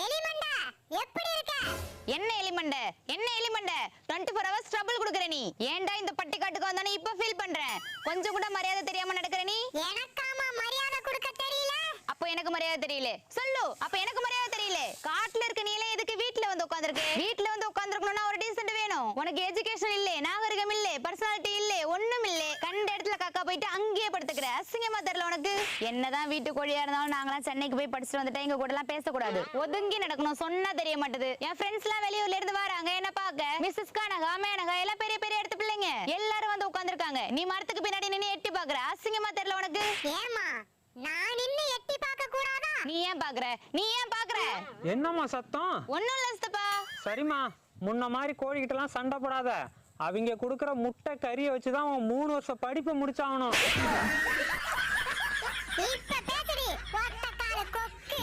எலிமண்டா எப்படி இருக்க? என்ன எலிமண்டை 24 ஹவர்ஸ் ட்ரபிள் குடுக்குற நீ. ஏன்டா இந்த பட்டிக்காட்டுக்கு வந்தானே இப்ப ஃபீல் பண்றேன். கொஞ்சம் கூட மரியாதை தெரியாம நடக்கற நீ. எனக்காமா மரியாதை கொடுக்க தெரியல? அப்ப எனக்கு மரியாதை தெரியல சொல்லு. அப்ப எனக்கு மரியாதை தெரியல. காட்டுல இருக்க நீ எல்லாம் எதுக்கு வீட்ல வந்து உட்கார்ந்திருக்க? வீட்ல வந்து உட்கார்ந்திருக்கணும்னா ஒரு டீசன்ட் வேணும். உனக்கு எஜுகேஷன் இல்ல, நாகரிகம் இல்ல, பர்சனாலிட்டி இல்ல, ஒண்ணும் இல்ல. கண்ட இடத்துல காக்கா போயிட்டு அங்கேயே படுத்துக்கிற. அசிங்கமா தெரியல உனக்கு? என்னதான் வீட்டு கோழியா இருந்தாலும் நாங்களாம் சென்னைக்கு போய் படிச்சுட்டு வந்துட்டா எங்க கூட எல்லாம் பேசக்கூடாது. ஒதுங்கி நடக்கணும். சொன்னா தெரிய மாட்டேது. என் ஃப்ரெண்ட்ஸ் எல்லாம் வெளியூர்ல இருந்து வராங்க என்ன பாக்க. மிஸ்ஸஸ் கானகா, மேனகா எல்லாம் பெரிய பெரிய இடத்து பிள்ளைங்க எல்லாரும் வந்து உட்கார்ந்திருக்காங்க. நீ மரத்துக்கு பின்னாடி நின்னு எட்டி பாக்குற. அசிங்கமா தெரியல உனக்கு? ஏமா நான் நின்னு எட்டி பார்க்க கூடாதா? நீ ஏன் பாக்குற? என்னம்மா சத்தம்? ஒண்ணும் இல்ல சித்தப்பா. சரிம்மா, முன்ன மாதிரி கோழிக்கிட்ட எல்லாம் சண்டை போடாத. அவங்க கொடுக்குற முட்டை கறியை வச்சுதான் அவன் 3 வருஷம் படிப்பை முடிச்சாகணும். இப்ப பேசுடி ஒட்டக்கார கொக்கு.